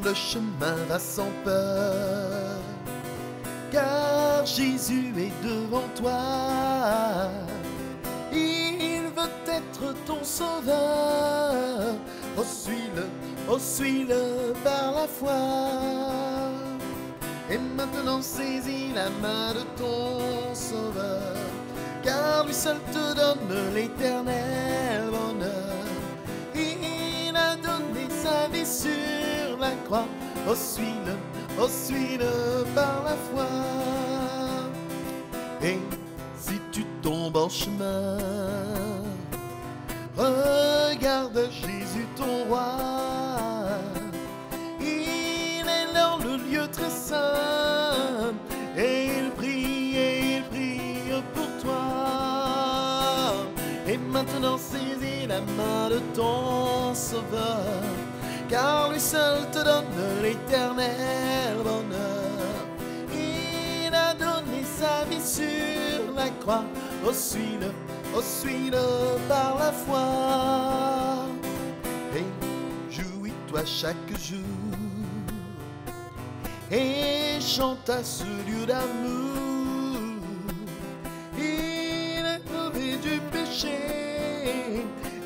le chemin va sans peur, car Jésus est devant toi. Il veut être ton sauveur. Oh, suis-le par la foi. Et maintenant saisis la main de ton sauveur, car lui seul te donne l'éternel bonheur. Il a donné sa vie sur la croix. Oh, suis-le par la foi. Et si tu tombes en chemin, regarde Jésus ton roi. Il est dans le lieu très saint, et il prie pour toi. Et maintenant saisis la main de ton sauveur, car lui seul te donne l'éternel bonheur. Il a donné sa vie sur la croix. Oh, suis-le par la foi. Et jouis-toi chaque jour, et chante à ce Dieu d'amour. Il est sauvé du péché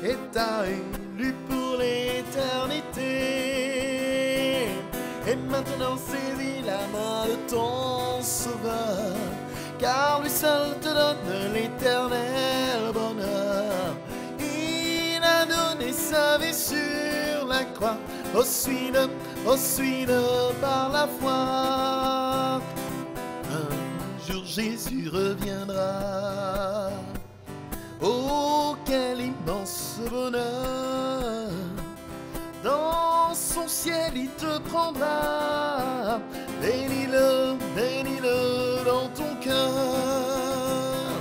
et t'a élu pour l'éternité. Et maintenant saisis la main de ton sauveur, car lui seul te donne l'éternel bonheur. Il a donné sa vie sur la croix. Oh, suis-le par la foi. Un jour Jésus reviendra. Oh, quel immense bonheur! Dans son ciel il te prendra. Bénis-le dans ton cœur.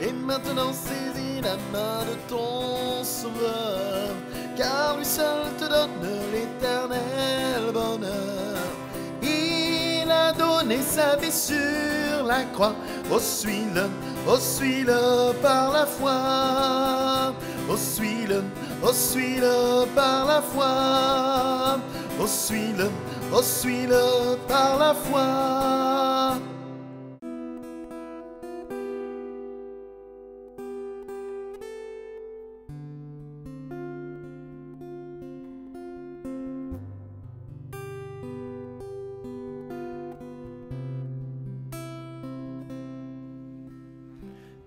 Et maintenant saisis la main de ton sauveur, car lui seul te donne l'éternel bonheur. Il a donné sa vie sur la croix. Oh, suis-le par la foi. Oh, suis-le par la foi. Oh, suis-le par la foi.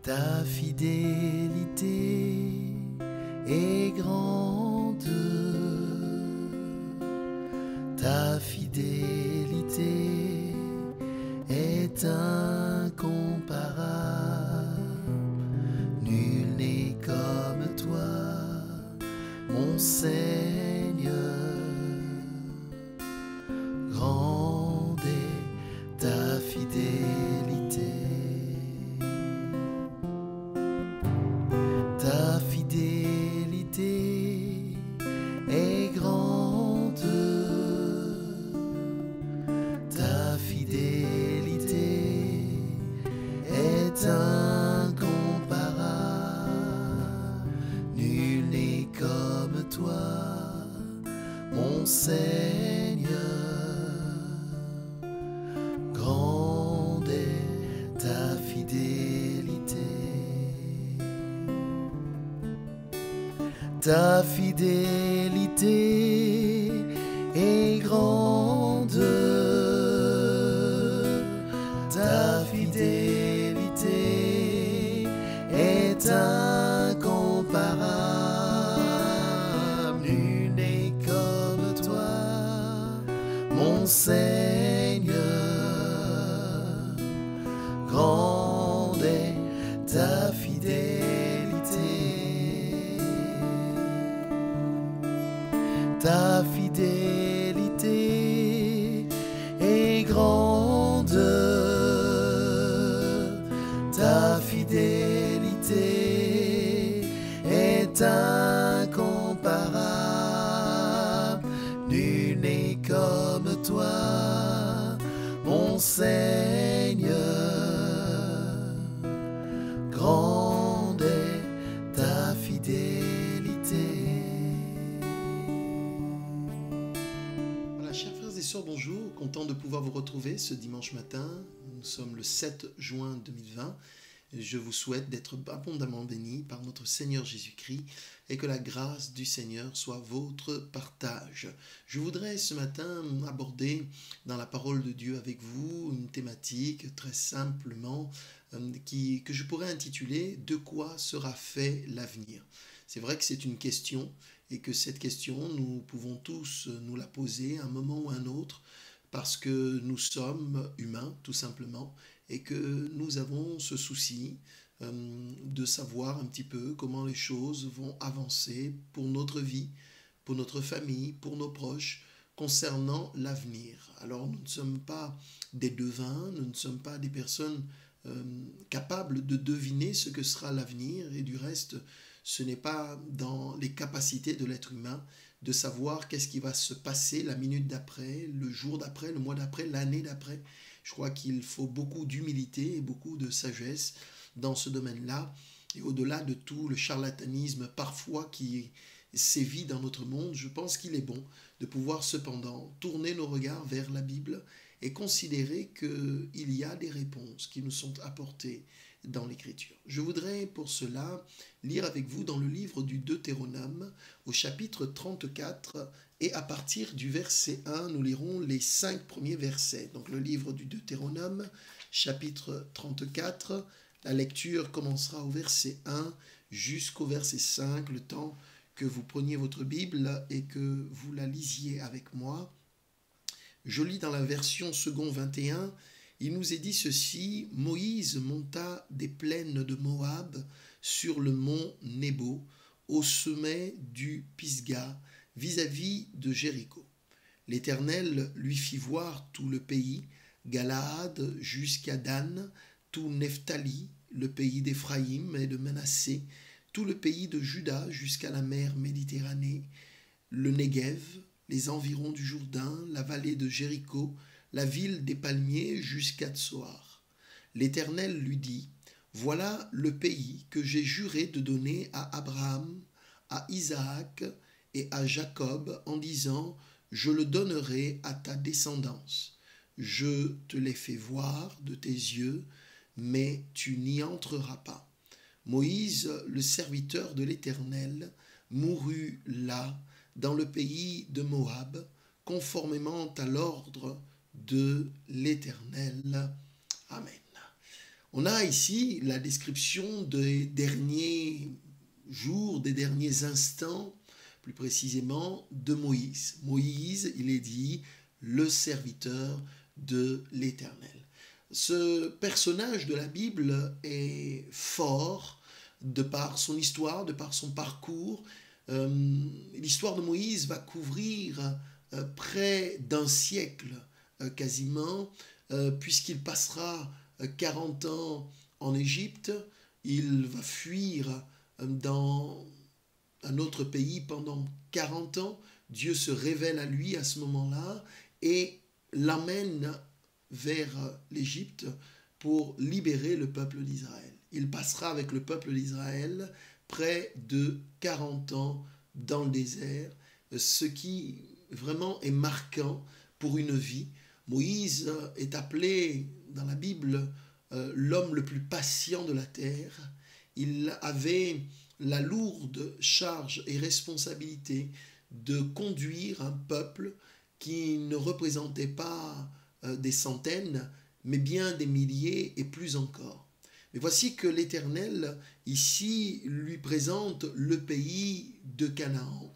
Ta fidélité est grande, ta fidélité est incomparable. Nul n'est comme toi, mon Seigneur. Grande est ta fidélité. Ta fidélité est grande, ta fidélité est incomparable. Nul n'est comme toi, mon Seigneur. Grande est ta fidélité. Ta fidélité est grande, ta fidélité est incomparable. Nul n'est comme toi, mon Seigneur. Grande est ta fidélité. Ta fidélité est grande, ta fidélité est incomparable. Nul n'est comme toi, mon Seigneur. Grande est ta fidélité. Voilà, chers frères sœurs, bonjour, content de pouvoir vous retrouver ce dimanche matin. Nous sommes le 7 juin 2020. Je vous souhaite d'être abondamment bénis par notre Seigneur Jésus-Christ et que la grâce du Seigneur soit votre partage. Je voudrais ce matin aborder dans la parole de Dieu avec vous une thématique très simplement que je pourrais intituler « De quoi sera fait l'avenir ?» C'est vrai que c'est une question et que cette question, nous pouvons tous nous la poser à un moment ou à un autre parce que nous sommes humains tout simplement et que nous avons ce souci de savoir un petit peu comment les choses vont avancer pour notre vie, pour notre famille, pour nos proches, concernant l'avenir. Alors nous ne sommes pas des devins, nous ne sommes pas des personnes capables de deviner ce que sera l'avenir et du reste, ce n'est pas dans les capacités de l'être humain de savoir qu'est-ce qui va se passer la minute d'après, le jour d'après, le mois d'après, l'année d'après. Je crois qu'il faut beaucoup d'humilité et beaucoup de sagesse dans ce domaine-là. Et au-delà de tout le charlatanisme parfois qui sévit dans notre monde, je pense qu'il est bon de pouvoir cependant tourner nos regards vers la Bible et considérer qu'il y a des réponses qui nous sont apportées dans l'Écriture. Je voudrais pour cela lire avec vous dans le livre du Deutéronome au chapitre 34 et à partir du verset 1, nous lirons les 5 premiers versets. Donc le livre du Deutéronome, chapitre 34, la lecture commencera au verset 1 jusqu'au verset 5, le temps que vous preniez votre Bible et que vous la lisiez avec moi. Je lis dans la version second 21. Il nous est dit ceci: Moïse monta des plaines de Moab sur le mont Nebo, au sommet du Pisga, vis-à-vis de Jéricho. L'Éternel lui fit voir tout le pays, Galaad jusqu'à Dan, tout Nephtali, le pays d'Éphraïm et de Manassé, tout le pays de Juda jusqu'à la mer Méditerranée, le Négev, les environs du Jourdain, la vallée de Jéricho, la ville des palmiers jusqu'à Tsoar. L'Éternel lui dit: Voilà le pays que j'ai juré de donner à Abraham, à Isaac et à Jacob, en disant: Je le donnerai à ta descendance. Je te l'ai fait voir de tes yeux, mais tu n'y entreras pas. Moïse, le serviteur de l'Éternel, mourut là, dans le pays de Moab, conformément à l'ordre de l'Éternel. Amen. On a ici la description des derniers jours, des derniers instants, plus précisément de Moïse. Moïse, il est dit, le serviteur de l'Éternel. Ce personnage de la Bible est fort de par son histoire, de par son parcours. L'histoire de Moïse va couvrir près d'un siècle quasiment, puisqu'il passera 40 ans en Égypte, il va fuir dans un autre pays pendant 40 ans, Dieu se révèle à lui à ce moment-là et l'amène vers l'Égypte pour libérer le peuple d'Israël. Il passera avec le peuple d'Israël près de 40 ans dans le désert, ce qui vraiment est marquant pour une vie. Moïse est appelé dans la Bible l'homme le plus patient de la terre. Il avait la lourde charge et responsabilité de conduire un peuple qui ne représentait pas des centaines, mais bien des milliers et plus encore. Mais voici que l'Éternel, ici, lui présente le pays de Canaan.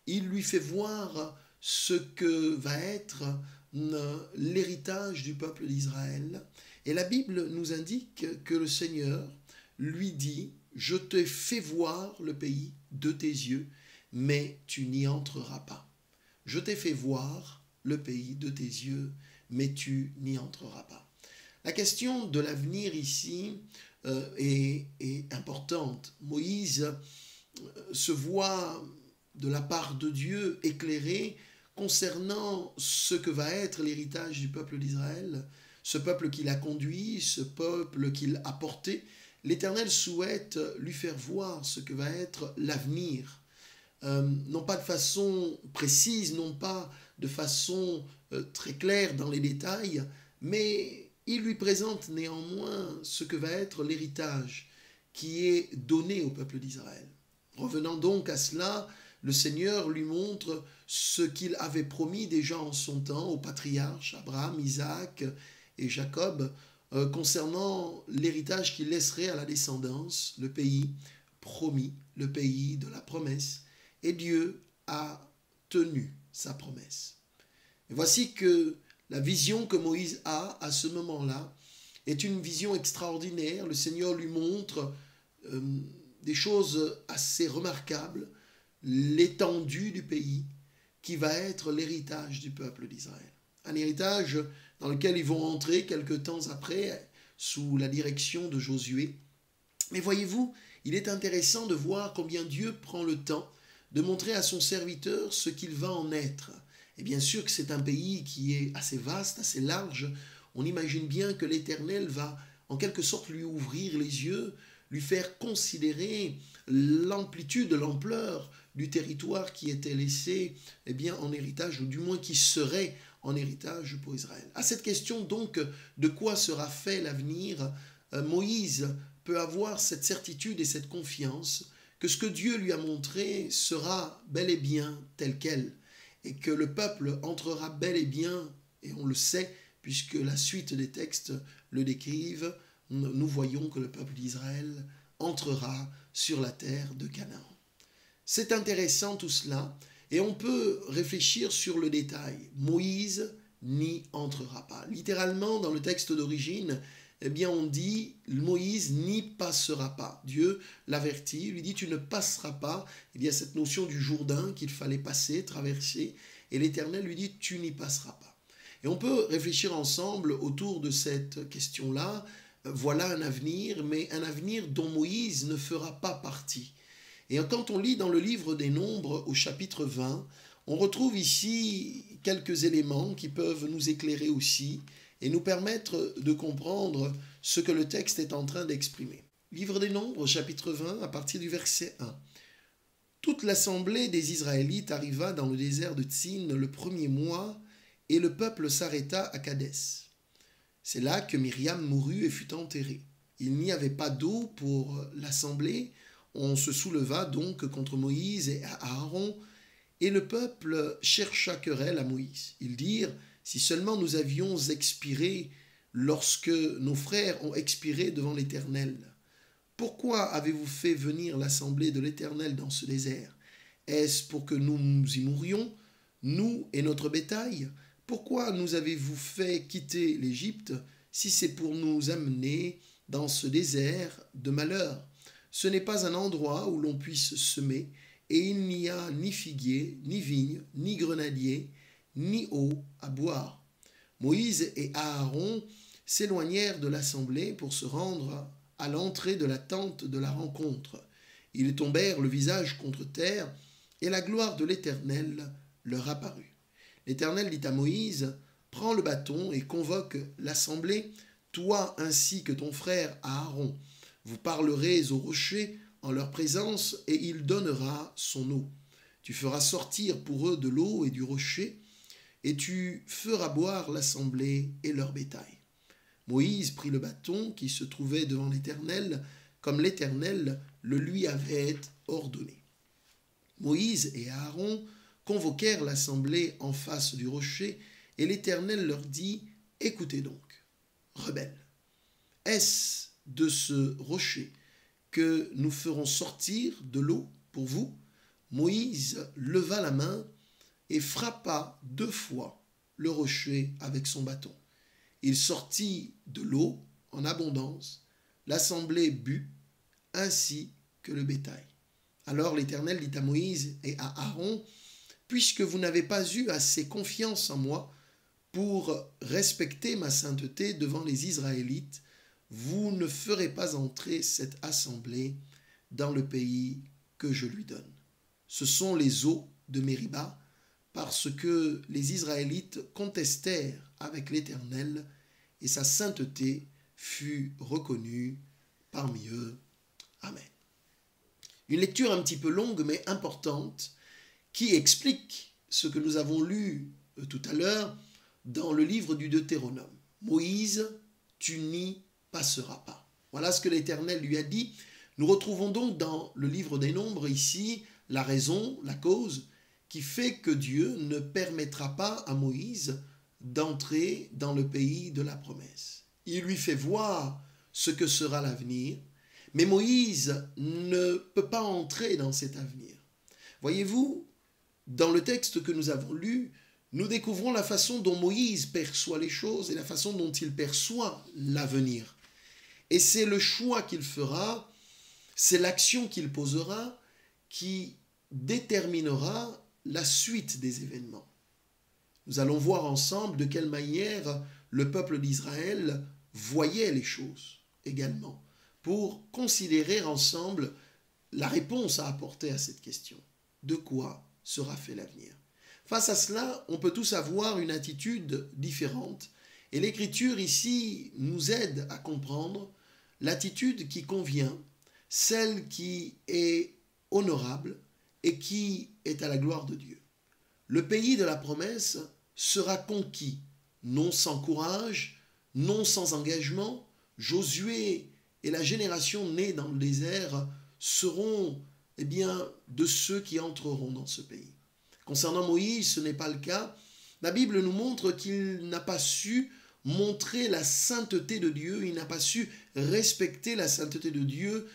Il lui fait voir ce que va être l'héritage du peuple d'Israël. Et la Bible nous indique que le Seigneur lui dit: Je te fais voir le pays de tes yeux, mais tu n'y entreras pas. Je t'ai fait voir le pays de tes yeux, mais tu n'y entreras pas. La question de l'avenir ici est importante. Moïse se voit de la part de Dieu éclairé concernant ce que va être l'héritage du peuple d'Israël, ce peuple qu'il a conduit, ce peuple qu'il a porté. L'Éternel souhaite lui faire voir ce que va être l'avenir. non pas de façon précise, non pas de façon très claire dans les détails, mais il lui présente néanmoins ce que va être l'héritage qui est donné au peuple d'Israël. Revenant donc à cela, le Seigneur lui montre ce qu'il avait promis déjà en son temps aux patriarches Abraham, Isaac et Jacob concernant l'héritage qu'il laisserait à la descendance, le pays promis, le pays de la promesse. Et Dieu a tenu sa promesse. Et voici que la vision que Moïse a à ce moment-là est une vision extraordinaire. Le Seigneur lui montre des choses assez remarquables, l'étendue du pays qui va être l'héritage du peuple d'Israël. Un héritage dans lequel ils vont entrer quelque temps après sous la direction de Josué. Mais voyez-vous, il est intéressant de voir combien Dieu prend le temps de montrer à son serviteur ce qu'il va en être. Et bien sûr que c'est un pays qui est assez vaste, assez large. On imagine bien que l'Éternel va en quelque sorte lui ouvrir les yeux, lui faire considérer l'amplitude, l'ampleur du territoire qui était laissé en héritage, ou du moins qui serait en héritage pour Israël. À cette question donc, de quoi sera fait l'avenir, Moïse peut avoir cette certitude et cette confiance que ce que Dieu lui a montré sera bel et bien tel quel, et que le peuple entrera bel et bien, et on le sait, puisque la suite des textes le décrivent, nous voyons que le peuple d'Israël entrera sur la terre de Canaan. C'est intéressant tout cela, et on peut réfléchir sur le détail. Moïse n'y entrera pas. Littéralement, dans le texte d'origine, on dit Moïse n'y passera pas. Dieu l'avertit, lui dit tu ne passeras pas. Il y a cette notion du Jourdain qu'il fallait passer, traverser, et l'Éternel lui dit tu n'y passeras pas. Et on peut réfléchir ensemble autour de cette question-là. Voilà un avenir, mais un avenir dont Moïse ne fera pas partie. Et quand on lit dans le livre des Nombres au chapitre 20, on retrouve ici quelques éléments qui peuvent nous éclairer aussi et nous permettre de comprendre ce que le texte est en train d'exprimer. Livre des Nombres, chapitre 20, à partir du verset 1. Toute l'assemblée des Israélites arriva dans le désert de Tsin le premier mois, et le peuple s'arrêta à Kadès. C'est là que Myriam mourut et fut enterrée. Il n'y avait pas d'eau pour l'assemblée. On se souleva donc contre Moïse et à Aaron, et le peuple chercha querelle à Moïse. Ils dirent, si seulement nous avions expiré lorsque nos frères ont expiré devant l'Éternel. Pourquoi avez-vous fait venir l'assemblée de l'Éternel dans ce désert? Est-ce pour que nous y mourions, nous et notre bétail? Pourquoi nous avez-vous fait quitter l'Égypte si c'est pour nous amener dans ce désert de malheur? Ce n'est pas un endroit où l'on puisse semer, et il n'y a ni figuier, ni vigne, ni grenadier, ni eau à boire. Moïse et Aaron s'éloignèrent de l'assemblée pour se rendre à l'entrée de la tente de la rencontre. Ils tombèrent le visage contre terre, et la gloire de l'Éternel leur apparut. L'Éternel dit à Moïse, « Prends le bâton et convoque l'assemblée, toi ainsi que ton frère Aaron. Vous parlerez au rocher en leur présence, et il donnera son eau. Tu feras sortir pour eux de l'eau et du rocher, et tu feras boire l'assemblée et leur bétail. » Moïse prit le bâton qui se trouvait devant l'Éternel, comme l'Éternel le lui avait ordonné. Moïse et Aaron convoquèrent l'assemblée en face du rocher, et l'Éternel leur dit, « Écoutez donc, rebelles, est-ce de ce rocher que nous ferons sortir de l'eau pour vous? » Moïse leva la main et frappa 2 fois le rocher avec son bâton. Il sortit de l'eau en abondance, l'assemblée but, ainsi que le bétail. Alors l'Éternel dit à Moïse et à Aaron, « Puisque vous n'avez pas eu assez confiance en moi pour respecter ma sainteté devant les Israélites, vous ne ferez pas entrer cette assemblée dans le pays que je lui donne. Ce sont les eaux de Mériba, parce que les Israélites contestèrent avec l'Éternel, et sa sainteté fut reconnue parmi eux. Amen. Une lecture un petit peu longue mais importante qui explique ce que nous avons lu tout à l'heure dans le livre du Deutéronome. Moïse, tu n'y passeras pas. Voilà ce que l'Éternel lui a dit. Nous retrouvons donc dans le livre des Nombres ici la raison, la cause qui fait que Dieu ne permettra pas à Moïse d'entrer dans le pays de la promesse. Il lui fait voir ce que sera l'avenir, mais Moïse ne peut pas entrer dans cet avenir. Voyez-vous, dans le texte que nous avons lu, nous découvrons la façon dont Moïse perçoit les choses et la façon dont il perçoit l'avenir. Et c'est le choix qu'il fera, c'est l'action qu'il posera qui déterminera la suite des événements. Nous allons voir ensemble de quelle manière le peuple d'Israël voyait les choses également, pour considérer ensemble la réponse à apporter à cette question. De quoi sera fait l'avenir? Face à cela, on peut tous avoir une attitude différente, et l'Écriture ici nous aide à comprendre l'attitude qui convient, celle qui est honorable et qui est à la gloire de Dieu. Le pays de la promesse sera conquis, non sans courage, non sans engagement. Josué et la génération née dans le désert seront de ceux qui entreront dans ce pays. Concernant Moïse, ce n'est pas le cas. La Bible nous montre qu'il n'a pas su montrer la sainteté de Dieu, il n'a pas su respecter la sainteté de Dieu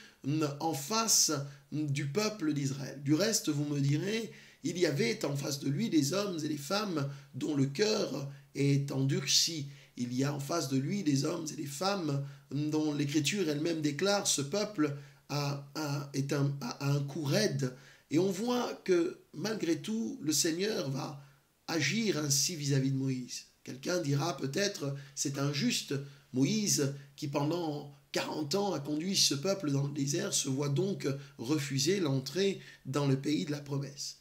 en face du peuple d'Israël. Du reste, vous me direz, il y avait en face de lui des hommes et des femmes dont le cœur est endurci. Il y a en face de lui des hommes et des femmes dont l'Écriture elle-même déclare ce peuple a un cou raide. Et on voit que malgré tout, le Seigneur va agir ainsi vis-à-vis de Moïse. Quelqu'un dira peut-être c'est injuste. Moïse, qui pendant 40 ans a conduit ce peuple dans le désert, se voit donc refuser l'entrée dans le pays de la promesse.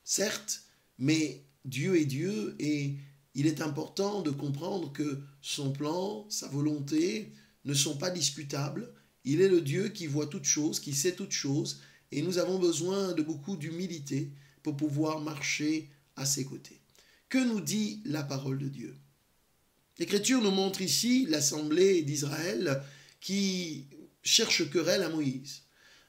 Certes, mais Dieu est Dieu et il est important de comprendre que son plan, sa volonté ne sont pas discutables. Il est le Dieu qui voit toutes choses, qui sait toutes choses, et nous avons besoin de beaucoup d'humilité pour pouvoir marcher à ses côtés. Que nous dit la parole de Dieu? L'Écriture nous montre ici l'assemblée d'Israël qui cherche querelle à Moïse.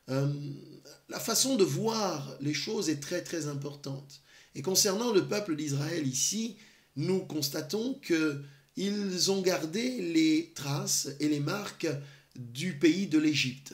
La façon de voir les choses est très très importante. Et concernant le peuple d'Israël ici, nous constatons qu'ils ont gardé les traces et les marques du pays de l'Égypte.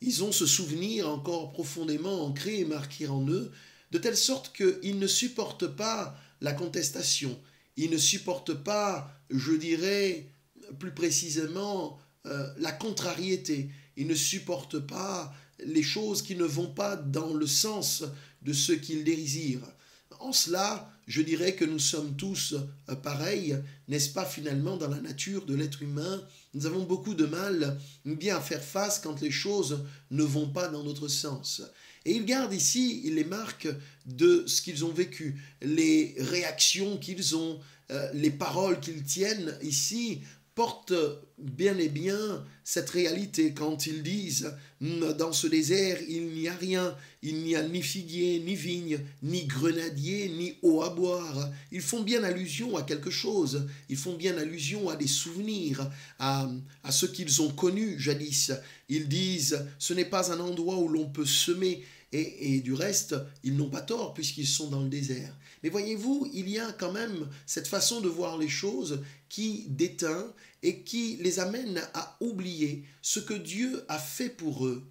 Ils ont ce souvenir encore profondément ancré et marqué en eux, de telle sorte qu'ils ne supportent pas la contestation, ils ne supportent pas, je dirais plus précisément, la contrariété, ils ne supportent pas les choses qui ne vont pas dans le sens de ce qu'ils désirent. En cela, je dirais que nous sommes tous pareils, n'est-ce pas finalement dans la nature de l'être humain? Nous avons beaucoup de mal bien à faire face quand les choses ne vont pas dans notre sens. Et ils gardent ici les marques de ce qu'ils ont vécu, les réactions qu'ils ont, les paroles qu'ils tiennent ici portent bien et bien cette réalité quand ils disent « Dans ce désert, il n'y a rien, il n'y a ni figuier, ni vigne, ni grenadier, ni eau à boire ». Ils font bien allusion à quelque chose, ils font bien allusion à des souvenirs, à ce qu'ils ont connu jadis. Ils disent « Ce n'est pas un endroit où l'on peut semer ». Et du reste, ils n'ont pas tort puisqu'ils sont dans le désert. Mais voyez-vous, il y a quand même cette façon de voir les choses qui déteint et qui les amène à oublier ce que Dieu a fait pour eux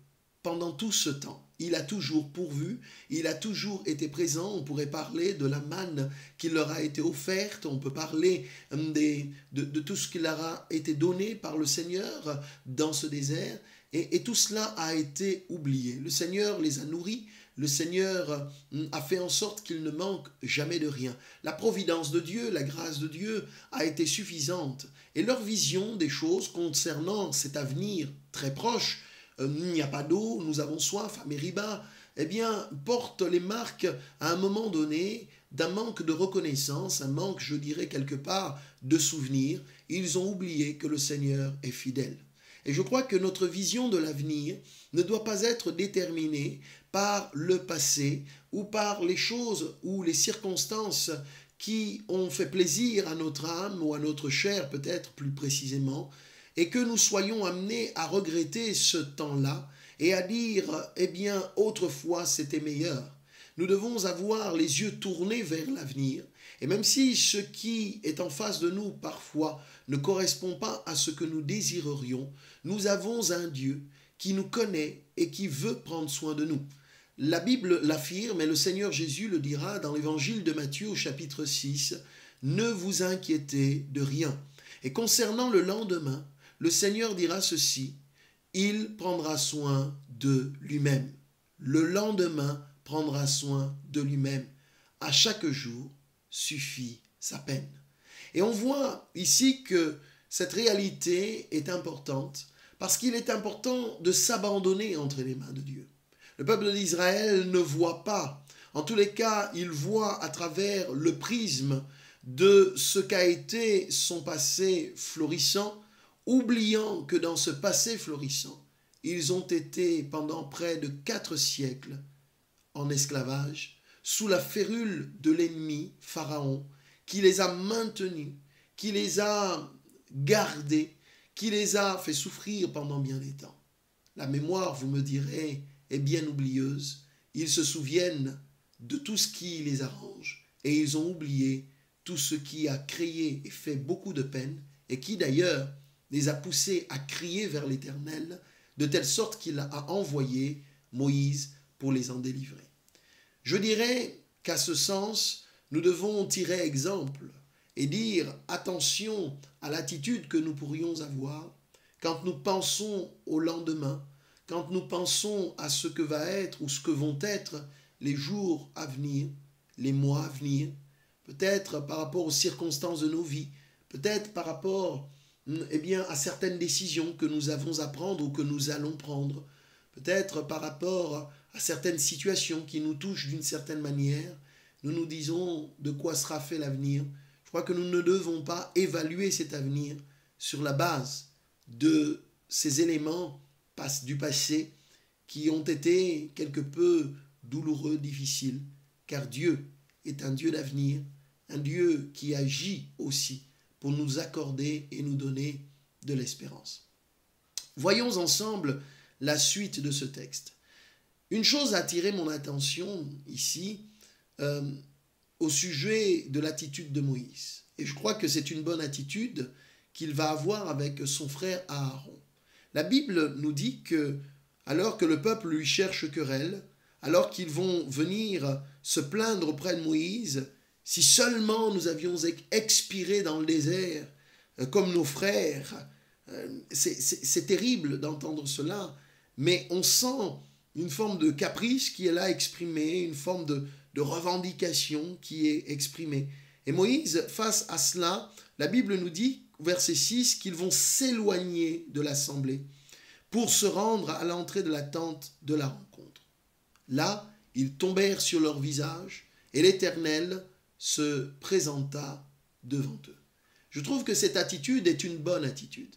pendant tout ce temps. Il a toujours pourvu, il a toujours été présent. On pourrait parler de la manne qui leur a été offerte, on peut parler de tout ce qui leur a été donné par le Seigneur dans ce désert. Et tout cela a été oublié. Le Seigneur les a nourris, le Seigneur a fait en sorte qu'ils ne manquent jamais de rien. La providence de Dieu, la grâce de Dieu a été suffisante. Et leur vision des choses concernant cet avenir très proche, il n'y a pas d'eau, nous avons soif à Mériba, eh bien, porte les marques à un moment donné d'un manque de reconnaissance, un manque, je dirais quelque part, de souvenirs. Ils ont oublié que le Seigneur est fidèle. Et je crois que notre vision de l'avenir ne doit pas être déterminé par le passé ou par les choses ou les circonstances qui ont fait plaisir à notre âme ou à notre chair peut-être plus précisément, et que nous soyons amenés à regretter ce temps-là et à dire « eh bien, autrefois c'était meilleur ». Nous devons avoir les yeux tournés vers l'avenir, et même si ce qui est en face de nous parfois ne correspond pas à ce que nous désirerions, nous avons un Dieu qui nous connaît et qui veut prendre soin de nous. La Bible l'affirme et le Seigneur Jésus le dira dans l'évangile de Matthieu au chapitre 6, « Ne vous inquiétez de rien ». Et concernant le lendemain, le Seigneur dira ceci, « Il prendra soin de lui-même ». Le lendemain prendra soin de lui-même. À chaque jour suffit sa peine. Et on voit ici que cette réalité est importante parce qu'il est important de s'abandonner entre les mains de Dieu. Le peuple d'Israël ne voit pas. En tous les cas, il voit à travers le prisme de ce qu'a été son passé florissant, oubliant que dans ce passé florissant, ils ont été pendant près de 4 siècles en esclavage, sous la férule de l'ennemi, Pharaon, qui les a maintenus, qui les a gardés, qui les a fait souffrir pendant bien des temps. La mémoire, vous me direz, est bien oublieuse. Ils se souviennent de tout ce qui les arrange et ils ont oublié tout ce qui a créé et fait beaucoup de peine et qui d'ailleurs les a poussés à crier vers l'Éternel de telle sorte qu'il a envoyé Moïse pour les en délivrer. Je dirais qu'à ce sens, nous devons tirer exemple et dire attention à l'attitude que nous pourrions avoir quand nous pensons au lendemain, quand nous pensons à ce que va être ou ce que vont être les jours à venir, les mois à venir, peut-être par rapport aux circonstances de nos vies, peut-être par rapport à certaines décisions que nous avons à prendre ou que nous allons prendre, peut-être par rapport à certaines situations qui nous touchent d'une certaine manière, nous nous disons de quoi sera fait l'avenir. Je crois que nous ne devons pas évaluer cet avenir sur la base de ces éléments du passé qui ont été quelque peu douloureux, difficiles, car Dieu est un Dieu d'avenir, un Dieu qui agit aussi pour nous accorder et nous donner de l'espérance. Voyons ensemble la suite de ce texte. Une chose a attiré mon attention ici au sujet de l'attitude de Moïse. Et je crois que c'est une bonne attitude qu'il va avoir avec son frère Aaron. La Bible nous dit que, alors que le peuple lui cherche querelle, alors qu'ils vont venir se plaindre auprès de Moïse, si seulement nous avions expiré dans le désert comme nos frères, c'est terrible d'entendre cela, mais on sent une forme de caprice qui est là exprimée, une forme de revendication qui est exprimée. Et Moïse, face à cela, la Bible nous dit, verset 6, qu'ils vont s'éloigner de l'assemblée pour se rendre à l'entrée de la tente de la rencontre. Là, ils tombèrent sur leur visage et l'Éternel se présenta devant eux. Je trouve que cette attitude est une bonne attitude.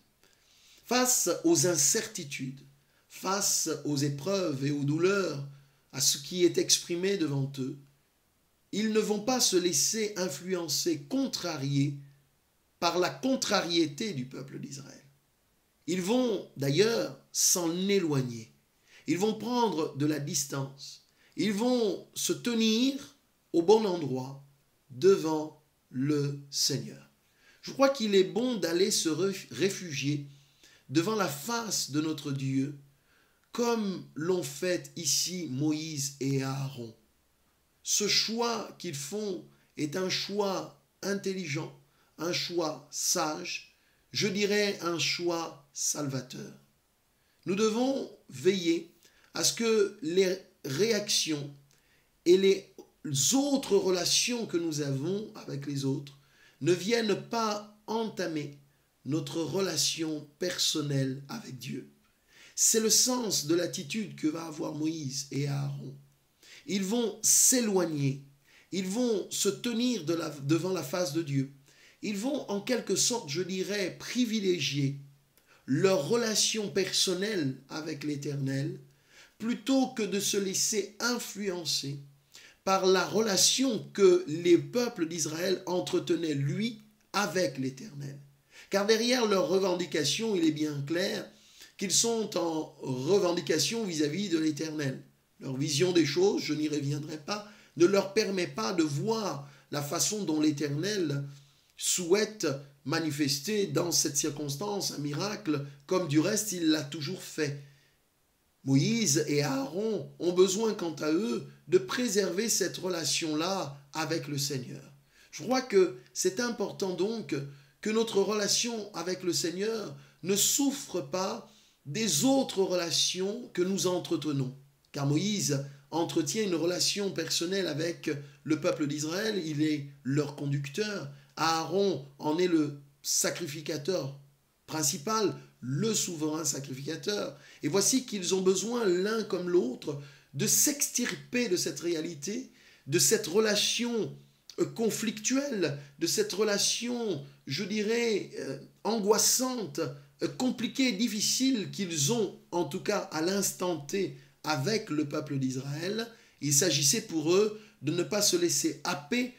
Face aux incertitudes, face aux épreuves et aux douleurs, à ce qui est exprimé devant eux, ils ne vont pas se laisser influencer, contrarier par la contrariété du peuple d'Israël. Ils vont d'ailleurs s'en éloigner. Ils vont prendre de la distance. Ils vont se tenir au bon endroit devant le Seigneur. Je crois qu'il est bon d'aller se réfugier devant la face de notre Dieu, comme l'ont fait ici Moïse et Aaron. Ce choix qu'ils font est un choix intelligent, un choix sage, je dirais un choix salvateur. Nous devons veiller à ce que les réactions et les autres relations que nous avons avec les autres ne viennent pas entamer notre relation personnelle avec Dieu. C'est le sens de l'attitude que va avoir Moïse et Aaron. Ils vont s'éloigner, ils vont se tenir devant la face de Dieu. Ils vont en quelque sorte, je dirais, privilégier leur relation personnelle avec l'Éternel, plutôt que de se laisser influencer par la relation que les peuples d'Israël entretenaient, lui, avec l'Éternel. Car derrière leurs revendications, il est bien clair qu'ils sont en revendication vis-à-vis de l'Éternel. Leur vision des choses, je n'y reviendrai pas, ne leur permet pas de voir la façon dont l'Éternel souhaite manifester dans cette circonstance un miracle, comme du reste il l'a toujours fait. Moïse et Aaron ont besoin, quant à eux, de préserver cette relation-là avec le Seigneur. Je crois que c'est important donc que notre relation avec le Seigneur ne souffre pas des autres relations que nous entretenons. Car Moïse entretient une relation personnelle avec le peuple d'Israël, il est leur conducteur. Aaron en est le sacrificateur principal, le souverain sacrificateur. Et voici qu'ils ont besoin l'un comme l'autre de s'extirper de cette réalité, de cette relation conflictuelle, de cette relation, je dirais, angoissante, compliquée, difficile qu'ils ont, en tout cas à l'instant T, avec le peuple d'Israël. Il s'agissait pour eux de ne pas se laisser happer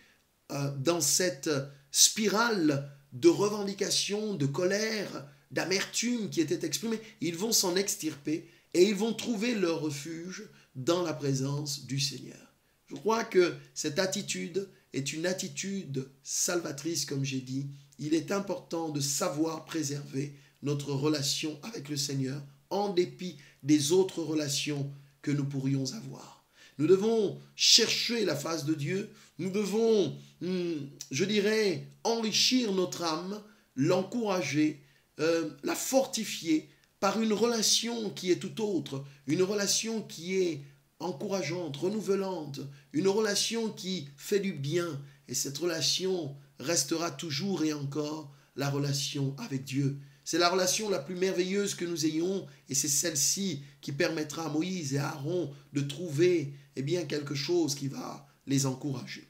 dans cette spirale de revendication, de colère, d'amertume qui était exprimée. Ils vont s'en extirper et ils vont trouver leur refuge dans la présence du Seigneur. Je crois que cette attitude est une attitude salvatrice, comme j'ai dit. Il est important de savoir préserver notre relation avec le Seigneur en dépit des autres relations que nous pourrions avoir. Nous devons chercher la face de Dieu, nous devons, je dirais, enrichir notre âme, l'encourager, la fortifier par une relation qui est tout autre, une relation qui est encourageante, renouvelante, une relation qui fait du bien. Et cette relation restera toujours et encore la relation avec Dieu. C'est la relation la plus merveilleuse que nous ayons et c'est celle-ci qui permettra à Moïse et à Aaron de trouver quelque chose qui va les encourager.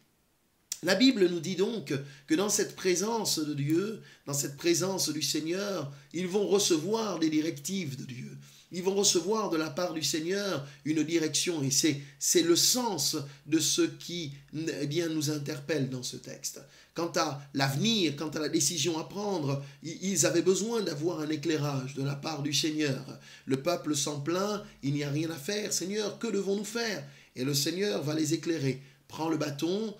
La Bible nous dit donc que dans cette présence de Dieu, dans cette présence du Seigneur, ils vont recevoir des directives de Dieu. Ils vont recevoir de la part du Seigneur une direction et c'est le sens de ce qui nous interpelle dans ce texte. Quant à l'avenir, quant à la décision à prendre, ils avaient besoin d'avoir un éclairage de la part du Seigneur. Le peuple s'en plaint, il n'y a rien à faire. Seigneur, que devons-nous faire? Et le Seigneur va les éclairer. Prends le bâton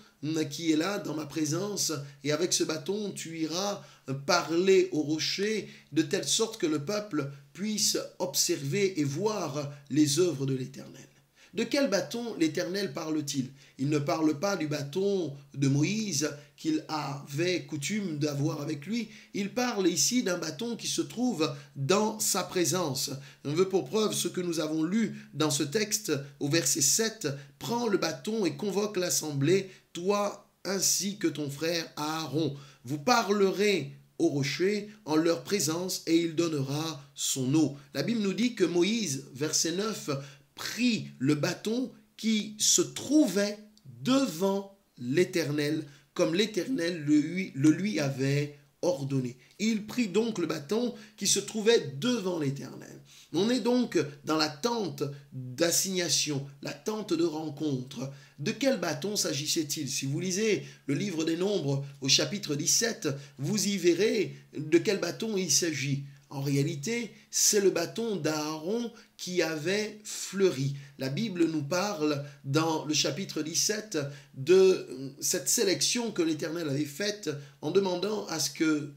qui est là dans ma présence et avec ce bâton tu iras parler au rocher de telle sorte que le peuple puisse observer et voir les œuvres de l'Éternel. De quel bâton l'Éternel parle-t-il? Il ne parle pas du bâton de Moïse qu'il avait coutume d'avoir avec lui. Il parle ici d'un bâton qui se trouve dans sa présence. On veut pour preuve ce que nous avons lu dans ce texte au verset 7. « Prends le bâton et convoque l'assemblée, toi ainsi que ton frère Aaron. Vous parlerez au rocher en leur présence et il donnera son eau. » La Bible nous dit que Moïse, verset 9, prit le bâton qui se trouvait devant l'Éternel, comme l'Éternel le lui avait ordonné. Il prit donc le bâton qui se trouvait devant l'Éternel. On est donc dans la tente d'assignation, la tente de rencontre. De quel bâton s'agissait-il? Si vous lisez le livre des Nombres au chapitre 17, vous y verrez de quel bâton il s'agit. En réalité, c'est le bâton d'Aaron qui avait fleuri. La Bible nous parle dans le chapitre 17 de cette sélection que l'Éternel avait faite en demandant à ce que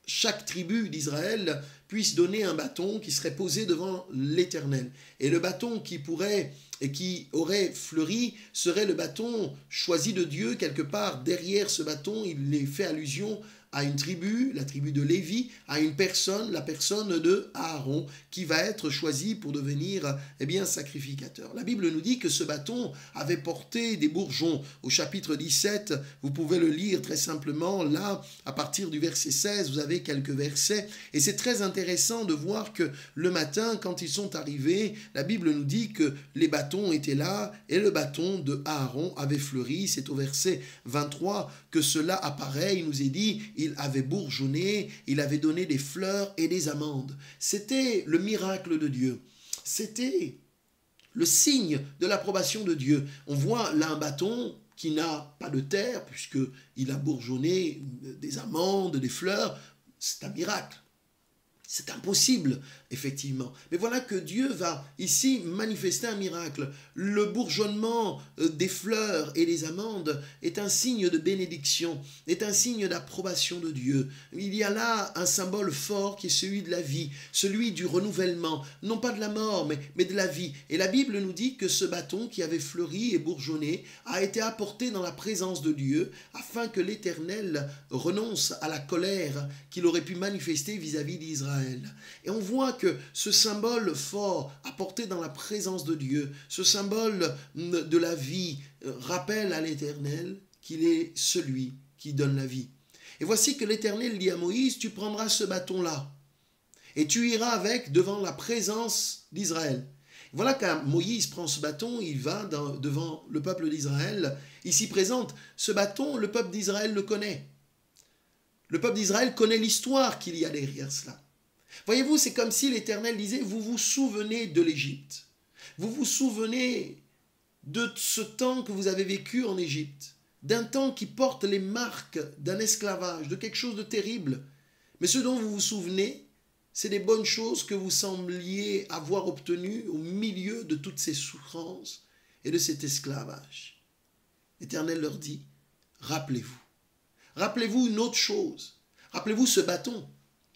chaque tribu d'Israël puisse donner un bâton qui serait posé devant l'Éternel. Et le bâton qui aurait fleuri serait le bâton choisi de Dieu. Quelque part derrière ce bâton, il est fait allusion à une tribu, la tribu de Lévi, à une personne, la personne de Aaron, qui va être choisi pour devenir sacrificateur. La Bible nous dit que ce bâton avait porté des bourgeons. Au chapitre 17, vous pouvez le lire très simplement, là, à partir du verset 16, vous avez quelques versets, et c'est très intéressant de voir que le matin, quand ils sont arrivés, la Bible nous dit que les bâtons étaient là, et le bâton de Aaron avait fleuri. C'est au verset 23 que cela apparaît. Il nous est dit, il avait bourgeonné, il avait donné des fleurs et des amandes. C'était le miracle de Dieu. C'était le signe de l'approbation de Dieu. On voit là un bâton qui n'a pas de terre, puisqu'il a bourgeonné des amandes, des fleurs. C'est un miracle. C'est impossible, effectivement. Mais voilà que Dieu va ici manifester un miracle. Le bourgeonnement des fleurs et des amandes est un signe de bénédiction, est un signe d'approbation de Dieu. Il y a là un symbole fort qui est celui de la vie, celui du renouvellement, non pas de la mort, mais de la vie. Et la Bible nous dit que ce bâton qui avait fleuri et bourgeonné a été apporté dans la présence de Dieu afin que l'Éternel renonce à la colère qu'il aurait pu manifester vis-à-vis d'Israël. Et on voit que ce symbole fort apporté dans la présence de Dieu, ce symbole de la vie, rappelle à l'Éternel qu'il est celui qui donne la vie. Et voici que l'Éternel dit à Moïse, tu prendras ce bâton-là et tu iras avec devant la présence d'Israël. Voilà quand Moïse prend ce bâton, il va devant le peuple d'Israël, il s'y présente. Ce bâton, le peuple d'Israël le connaît. Le peuple d'Israël connaît l'histoire qu'il y a derrière cela. Voyez-vous, c'est comme si l'Éternel disait, vous vous souvenez de l'Égypte. Vous vous souvenez de ce temps que vous avez vécu en Égypte. D'un temps qui porte les marques d'un esclavage, de quelque chose de terrible. Mais ce dont vous vous souvenez, c'est des bonnes choses que vous sembliez avoir obtenues au milieu de toutes ces souffrances et de cet esclavage. L'Éternel leur dit, rappelez-vous. Rappelez-vous une autre chose. Rappelez-vous ce bâton.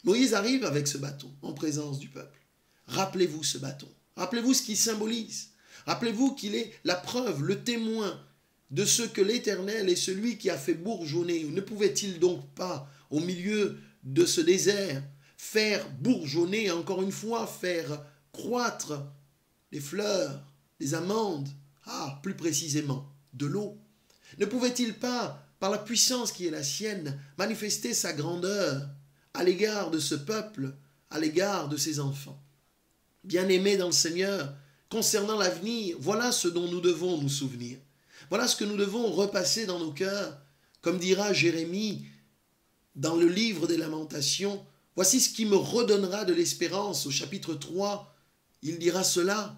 Moïse arrive avec ce bâton en présence du peuple. Rappelez-vous ce bâton. Rappelez-vous ce qu'il symbolise. Rappelez-vous qu'il est la preuve, le témoin de ce que l'Éternel est celui qui a fait bourgeonner. Ne pouvait-il donc pas, au milieu de ce désert, faire bourgeonner, encore une fois, faire croître des fleurs, des amandes, plus précisément, de l'eau? Ne pouvait-il pas, par la puissance qui est la sienne, manifester sa grandeur à l'égard de ce peuple, à l'égard de ses enfants? Bien-aimés dans le Seigneur, concernant l'avenir, voilà ce dont nous devons nous souvenir. Voilà ce que nous devons repasser dans nos cœurs. Comme dira Jérémie dans le livre des Lamentations, voici ce qui me redonnera de l'espérance. Au chapitre 3, il dira cela.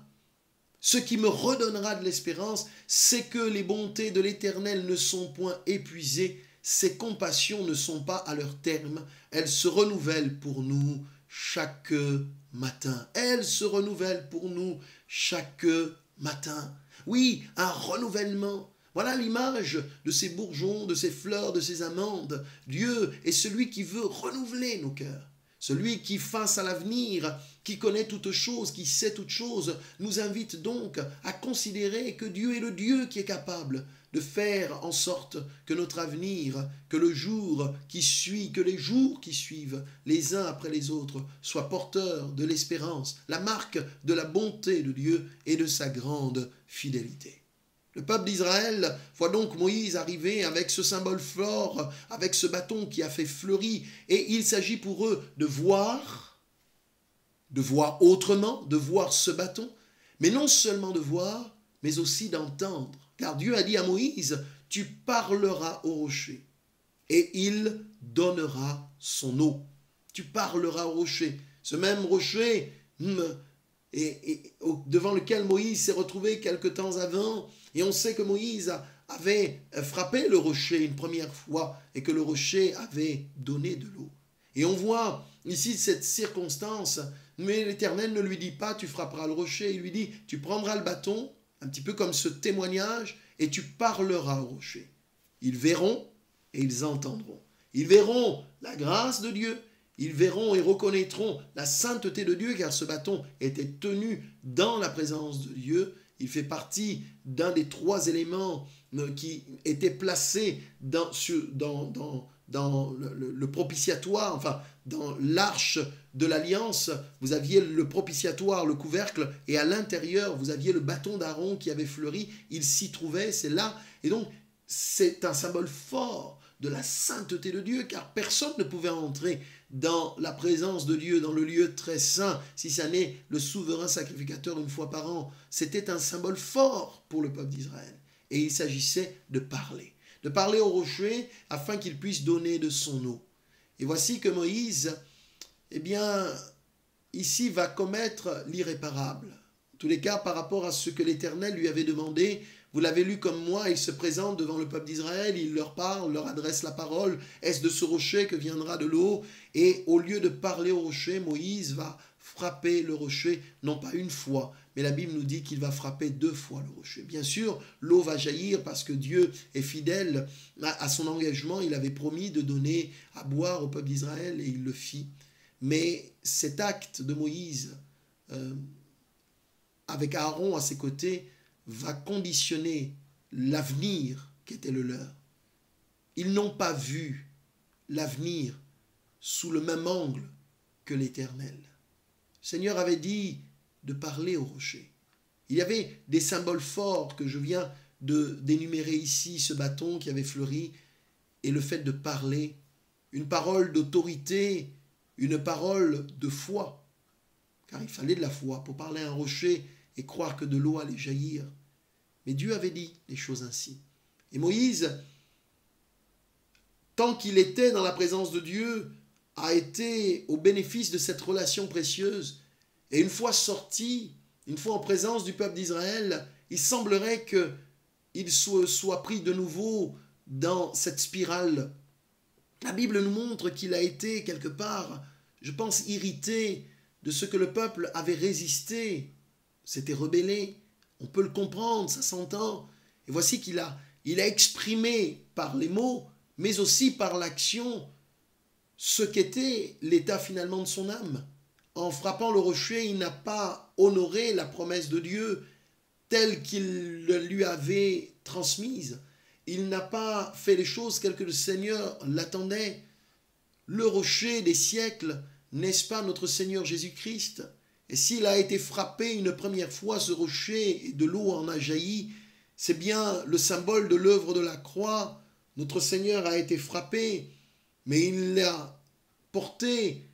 Ce qui me redonnera de l'espérance, c'est que les bontés de l'Éternel ne sont point épuisées, ses compassions ne sont pas à leur terme, elles se renouvellent pour nous chaque matin. Elles se renouvellent pour nous chaque matin. Oui, un renouvellement. Voilà l'image de ces bourgeons, de ces fleurs, de ces amandes. Dieu est celui qui veut renouveler nos cœurs. Celui qui, face à l'avenir, qui connaît toutes choses, qui sait toutes choses, nous invite donc à considérer que Dieu est le Dieu qui est capable de faire en sorte que notre avenir, que le jour qui suit, que les jours qui suivent, les uns après les autres, soient porteurs de l'espérance, la marque de la bonté de Dieu et de sa grande fidélité. Le peuple d'Israël voit donc Moïse arriver avec ce symbole fort, avec ce bâton qui a fait fleurir, et il s'agit pour eux de voir autrement, de voir ce bâton, mais non seulement de voir, mais aussi d'entendre. Car Dieu a dit à Moïse, tu parleras au rocher, et il donnera son eau. Tu parleras au rocher. Ce même rocher devant lequel Moïse s'est retrouvé quelque temps avant, et on sait que Moïse avait frappé le rocher une première fois et que le rocher avait donné de l'eau. Et on voit ici cette circonstance, mais l'Éternel ne lui dit pas tu frapperas le rocher, il lui dit tu prendras le bâton, un petit peu comme ce témoignage, et tu parleras au rocher. Ils verront et ils entendront. Ils verront la grâce de Dieu, ils verront et reconnaîtront la sainteté de Dieu, car ce bâton était tenu dans la présence de Dieu. Il fait partie d'un des 3 éléments qui étaient placés dans le propitiatoire, enfin dans l'arche de l'alliance. Vous aviez le propitiatoire, le couvercle, et à l'intérieur, vous aviez le bâton d'Aaron qui avait fleuri. Il s'y trouvait, c'est là. Et donc, c'est un symbole fort de la sainteté de Dieu, car personne ne pouvait entrer dans la présence de Dieu, dans le lieu très saint, si ça n'est le souverain sacrificateur une fois par an. C'était un symbole fort pour le peuple d'Israël. Et il s'agissait de parler au rocher afin qu'il puisse donner de son eau. Et voici que Moïse, eh bien, ici va commettre l'irréparable. En tous les cas, par rapport à ce que l'Éternel lui avait demandé, vous l'avez lu comme moi, il se présente devant le peuple d'Israël, il leur parle, leur adresse la parole, est-ce de ce rocher que viendra de l'eau? Et au lieu de parler au rocher, Moïse va frapper le rocher, non pas une fois, mais la Bible nous dit qu'il va frapper 2 fois le rocher. Bien sûr, l'eau va jaillir parce que Dieu est fidèle à son engagement, il avait promis de donner à boire au peuple d'Israël et il le fit. Mais cet acte de Moïse, avec Aaron à ses côtés, va conditionner l'avenir qui était le leur. Ils n'ont pas vu l'avenir sous le même angle que l'Éternel. Le Seigneur avait dit de parler au rocher. Il y avait des symboles forts que je viens d'énumérer ici, ce bâton qui avait fleuri, et le fait de parler, une parole d'autorité, une parole de foi, car il fallait de la foi pour parler à un rocher et croire que de l'eau allait jaillir. Mais Dieu avait dit les choses ainsi. Et Moïse, tant qu'il était dans la présence de Dieu, a été au bénéfice de cette relation précieuse. Et une fois sorti, une fois en présence du peuple d'Israël, il semblerait qu'il soit pris de nouveau dans cette spirale. La Bible nous montre qu'il a été quelque part, je pense, irrité de ce que le peuple avait résisté, s'était rebellé. On peut le comprendre, ça s'entend. Et voici qu'il a exprimé par les mots, mais aussi par l'action, ce qu'était l'état finalement de son âme. En frappant le rocher, il n'a pas honoré la promesse de Dieu telle qu'il lui avait transmise. Il n'a pas fait les choses telles que le Seigneur l'attendait. Le rocher des siècles, n'est-ce pas notre Seigneur Jésus-Christ? Et s'il a été frappé une première fois, ce rocher, et de l'eau en a jailli, c'est bien le symbole de l'œuvre de la croix. Notre Seigneur a été frappé, mais il l'a porté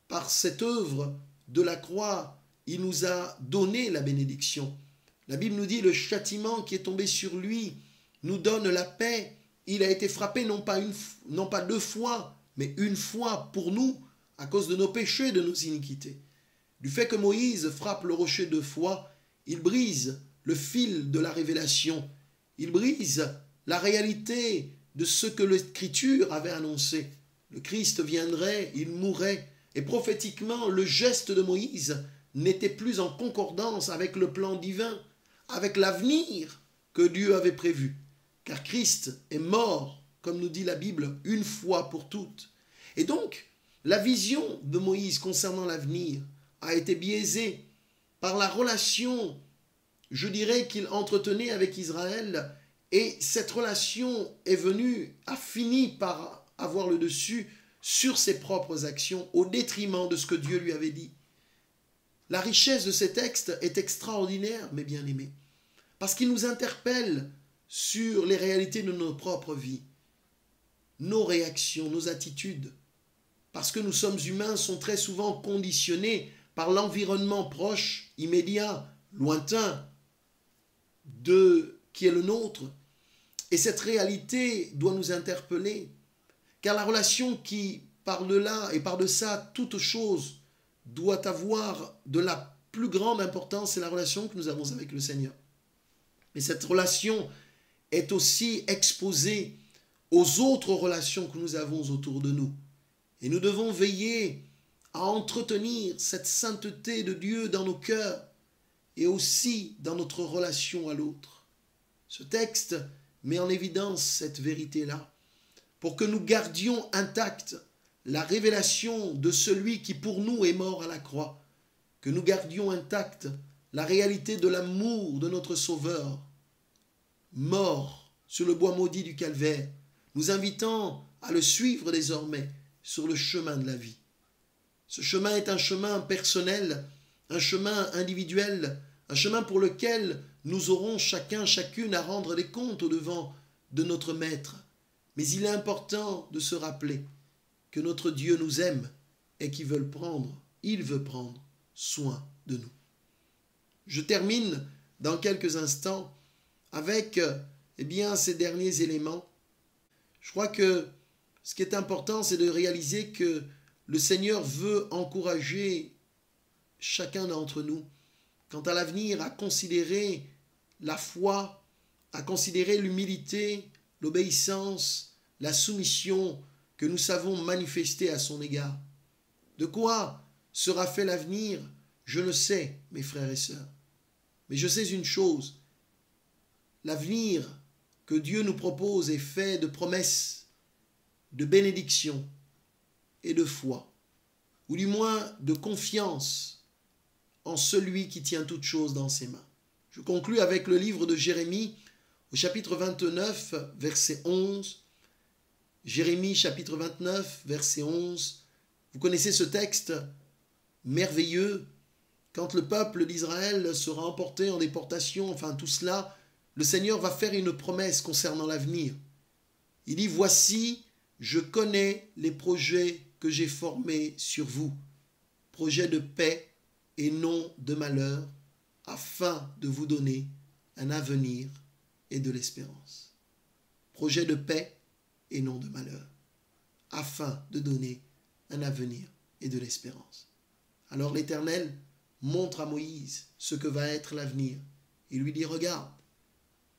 par cette œuvre de la croix. Il nous a donné la bénédiction. La Bible nous dit le châtiment qui est tombé sur lui nous donne la paix. Il a été frappé non pas 2 fois, mais 1 fois pour nous, à cause de nos péchés, de nos iniquités. Du fait que Moïse frappe le rocher 2 fois, il brise le fil de la révélation. Il brise la réalité de ce que l'Écriture avait annoncé. Le Christ viendrait, il mourrait. Et prophétiquement, le geste de Moïse n'était plus en concordance avec le plan divin, avec l'avenir que Dieu avait prévu. Car Christ est mort, comme nous dit la Bible, 1 fois pour toutes. Et donc, la vision de Moïse concernant l'avenir a été biaisée par la relation, je dirais, qu'il entretenait avec Israël. Et cette relation a fini par avoir le dessus sur ses propres actions au détriment de ce que Dieu lui avait dit. La richesse de ces textes est extraordinaire, mes bien-aimés, parce qu'il nous interpelle sur les réalités de nos propres vies, nos réactions, nos attitudes, parce que nous sommes humains, sont très souvent conditionnés par l'environnement proche, immédiat, lointain, qui est le nôtre. Et cette réalité doit nous interpeller, car la relation qui, par-delà et par-deçà toute chose, doit avoir de la plus grande importance, c'est la relation que nous avons avec le Seigneur. Mais cette relation est aussi exposée aux autres relations que nous avons autour de nous. Et nous devons veiller à entretenir cette sainteté de Dieu dans nos cœurs et aussi dans notre relation à l'autre. Ce texte met en évidence cette vérité-là pour que nous gardions intacte la révélation de celui qui pour nous est mort à la croix, que nous gardions intacte la réalité de l'amour de notre Sauveur, mort sur le bois maudit du calvaire, nous invitant à le suivre désormais sur le chemin de la vie. Ce chemin est un chemin personnel, un chemin individuel, un chemin pour lequel nous aurons chacun, chacune à rendre des comptes au-devant de notre Maître. Mais il est important de se rappeler que notre Dieu nous aime et qu'il veut prendre soin de nous. Je termine dans quelques instants avec ces derniers éléments. Je crois que Ce qui est important, c'est de réaliser que le Seigneur veut encourager chacun d'entre nous quant à l'avenir, à considérer la foi, à considérer l'humilité, l'obéissance, la soumission que nous savons manifester à son égard. De quoi sera fait l'avenir? Je ne sais, mes frères et sœurs. Mais je sais une chose, l'avenir que Dieu nous propose est fait de promesses, de bénédictions et de foi, ou du moins de confiance en celui qui tient toutes choses dans ses mains. Je conclus avec le livre de Jérémie, au chapitre 29, verset 11. Jérémie, chapitre 29, verset 11. Vous connaissez ce texte merveilleux. Quand le peuple d'Israël sera emporté en déportation, enfin tout cela, le Seigneur va faire une promesse concernant l'avenir. Il dit, voici, je connais les projets que j'ai formés sur vous, projets de paix et non de malheur, afin de vous donner un avenir et de l'espérance. Projet de paix et non de malheur, afin de donner un avenir et de l'espérance. Alors l'Éternel montre à Moïse ce que va être l'avenir. Il lui dit, regarde,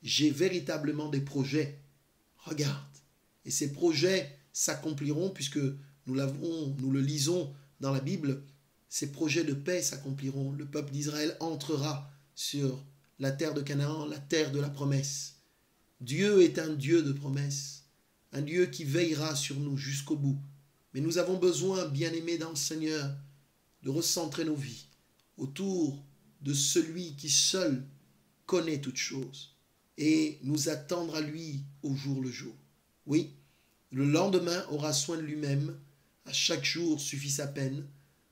j'ai véritablement des projets. Regarde. Et ces projets s'accompliront, puisque nous le lisons dans la Bible, ces projets de paix s'accompliront. Le peuple d'Israël entrera sur la terre de Canaan, la terre de la promesse. Dieu est un Dieu de promesse, un Dieu qui veillera sur nous jusqu'au bout. Mais nous avons besoin, bien-aimés dans le Seigneur, de recentrer nos vies autour de celui qui seul connaît toutes choses et nous attendre à lui au jour le jour. Oui, le lendemain aura soin de lui-même, à chaque jour suffit sa peine.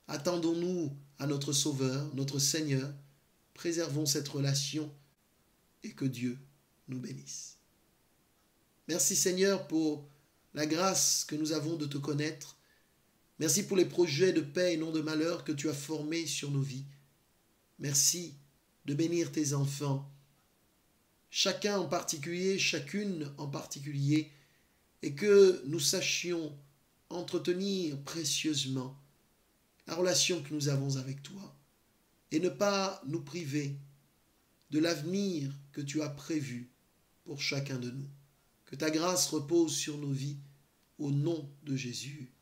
Attendons-nous à notre Sauveur, notre Seigneur, préservons cette relation et que Dieu nous bénisse. Merci Seigneur pour la grâce que nous avons de te connaître. Merci pour les projets de paix et non de malheur que tu as formés sur nos vies. Merci de bénir tes enfants, chacun en particulier, chacune en particulier, et que nous sachions entretenir précieusement la relation que nous avons avec toi et ne pas nous priver de l'avenir que tu as prévu pour chacun de nous. Que ta grâce repose sur nos vies au nom de Jésus.